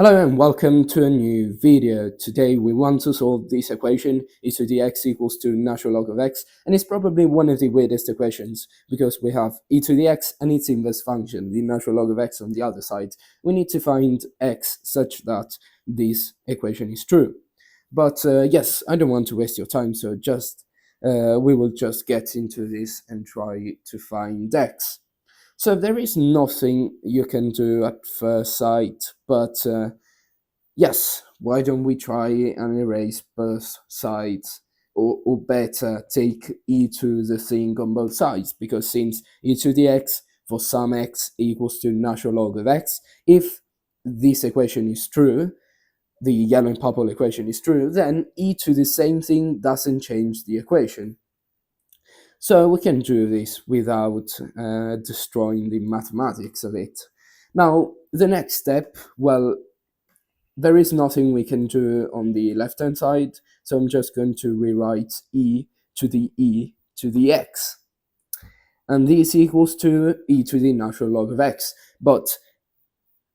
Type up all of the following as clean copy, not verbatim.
Hello and welcome to a new video. Today we want to solve this equation e to the x equals to natural log of x, and it's probably one of the weirdest equations because we have e to the x and its inverse function, the natural log of x, on the other side. We need to find x such that this equation is true. But yes, I don't want to waste your time, so we will just get into this and try to find x. So there is nothing you can do at first sight, but yes, why don't we try and erase both sides? Or better, take e to the thing on both sides, because since e to the x for some x equals to natural log of x, if this equation is true, the yellow and purple equation is true, then e to the same thing doesn't change the equation. So we can do this without destroying the mathematics of it. Now, the next step, well, there is nothing we can do on the left-hand side, so I'm just going to rewrite e to the x. And this equals to e to the natural log of x. But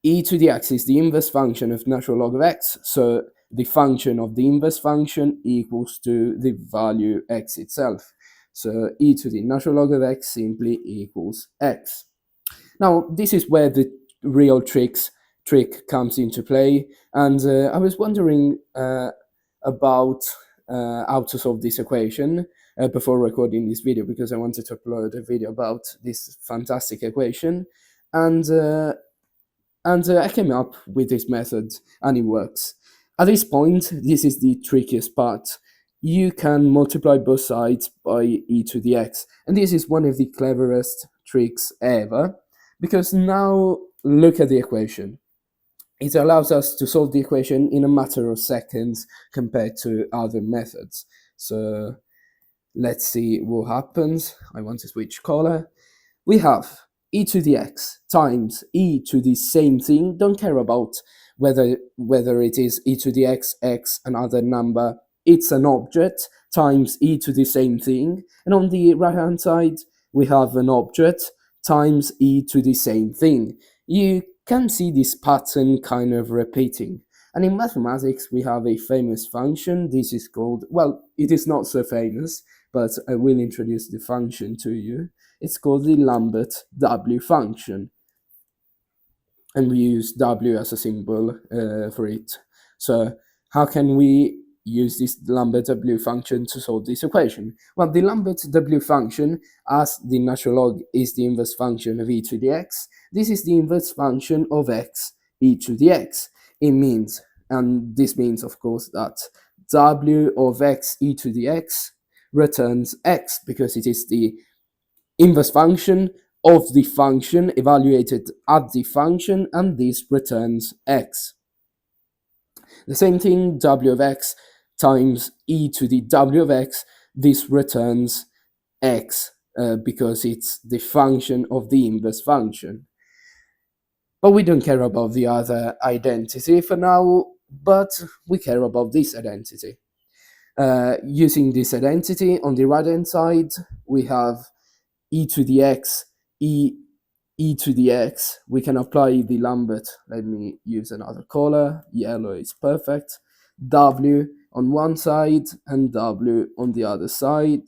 e to the x is the inverse function of natural log of x, so the function of the inverse function equals to the value x itself. So e to the natural log of x simply equals x. Now, this is where the real trick comes into play, and I was wondering about how to solve this equation before recording this video, because I wanted to upload a video about this fantastic equation, and I came up with this method, and it works. At this point, this is the trickiest part. You can multiply both sides by e to the x, and this is one of the cleverest tricks ever, because now look at the equation. It allows us to solve the equation in a matter of seconds compared to other methods. So let's see what happens. I want to switch color. We have e to the x times e to the same thing. Don't care about whether it is e to the x, another number. It's an object times e to the same thing. And on the right-hand side, we have an object times e to the same thing. You can see this pattern kind of repeating. And in mathematics, we have a famous function. This is called, well, it is not so famous, but I will introduce the function to you. It's called the Lambert W function. And we use W as a symbol for it. So how can we use this Lambert W function to solve this equation? Well, the Lambert W function, as the natural log is the inverse function of e to the x, this is the inverse function of x e to the x. It means, and this means of course, that W of x e to the x returns x, because it is the inverse function of the function evaluated at the function, and this returns x. The same thing, W of x times e to the w of x, this returns x because it's the function of the inverse function. But we don't care about the other identity for now, but we care about this identity. Using this identity, on the right-hand side, we have e to the x, e to the x. We can apply the Lambert. Let me use another color. Yellow is perfect. W on one side and w on the other side.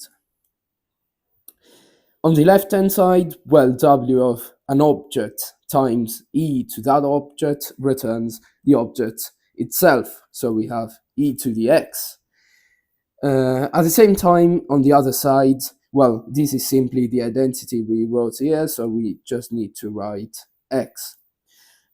On the left-hand side, well, w of an object times e to that object returns the object itself. So we have e to the x. At the same time, on the other side, well, this is simply the identity we wrote here, so we just need to write x.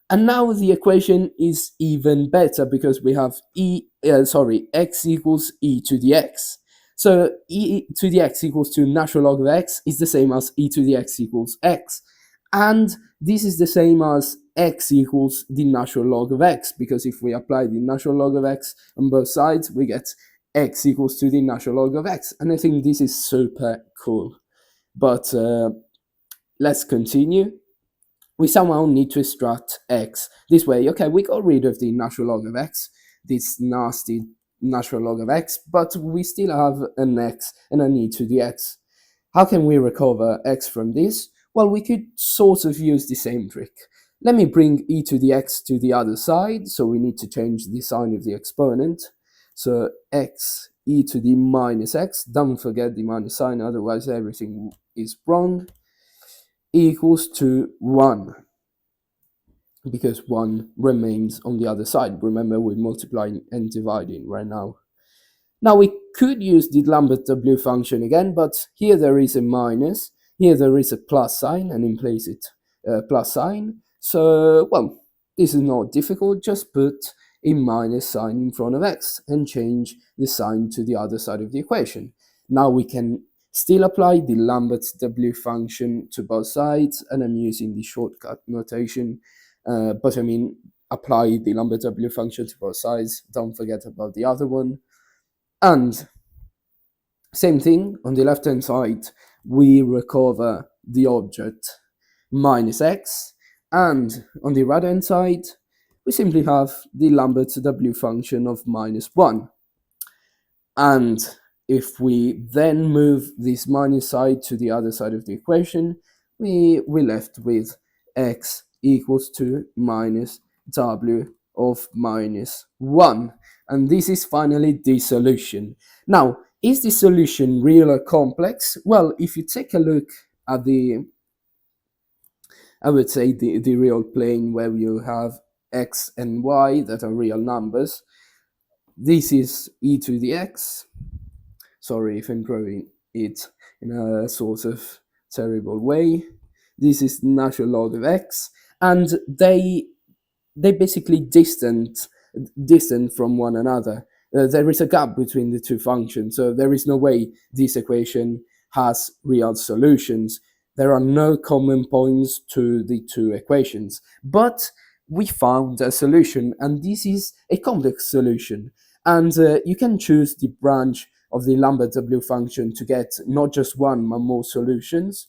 And now the equation is even better, because we have x equals e to the x. So e to the x equals to natural log of x is the same as e to the x equals x. And this is the same as x equals the natural log of x, because if we apply the natural log of x on both sides, we get x equals to the natural log of x. And I think this is super cool. But let's continue. We somehow need to extract x. This way, okay, we got rid of the natural log of x, this nasty natural log of x, but we still have an x and an e to the x. How can we recover x from this? Well, we could sort of use the same trick. Let me bring e to the x to the other side, so we need to change the sign of the exponent. So x e to the minus x, don't forget the minus sign, otherwise everything is wrong, equals to 1, because 1 remains on the other side. Remember, we're multiplying and dividing right now. Now we could use the Lambert W function again, but here there is a minus, here there is a plus sign, and in place it plus sign. So, well, this is not difficult, just put a minus sign in front of x and change the sign to the other side of the equation. Now we can still apply the Lambert W function to both sides, and I'm using the shortcut notation, but I mean apply the Lambert W function to both sides, don't forget about the other one. And same thing, on the left hand side, we recover the object minus x, and on the right hand side, we simply have the Lambert W function of minus 1. And if we then move this minus side to the other side of the equation, we're left with x equals to minus w of minus 1. And this is finally the solution. Now, is the solution real or complex? Well, if you take a look at the, I would say, the real plane where you have x and y that are real numbers, this is e to the x. Sorry if I'm drawing it in a sort of terrible way. This is natural log of x, and they basically distant from one another. There is a gap between the two functions, so there is no way this equation has real solutions. There are no common points to the two equations, but we found a solution, and this is a complex solution. And you can choose the branch of the Lambert W function to get not just one, but more solutions,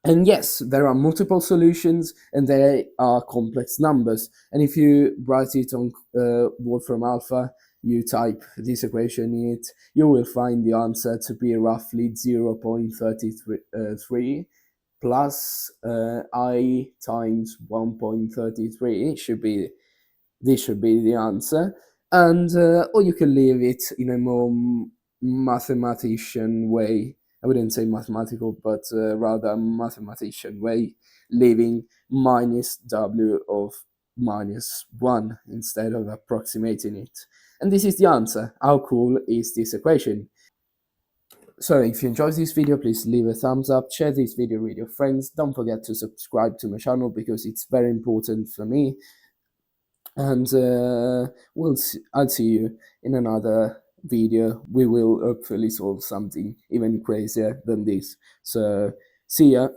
and yes, there are multiple solutions, and they are complex numbers. And if you write it on Wolfram Alpha, you type this equation in it, you will find the answer to be roughly 0.33 plus I times 1.33 this should be the answer. And or you can leave it in a more mathematician way. I wouldn't say mathematical, but rather mathematician way, leaving minus w of minus 1 instead of approximating it. And this is the answer. How cool is this equation? So if you enjoyed this video, please leave a thumbs up, share this video with your friends. Don't forget to subscribe to my channel because it's very important for me. And I'll see you in another video. We will hopefully solve something even crazier than this. So see ya.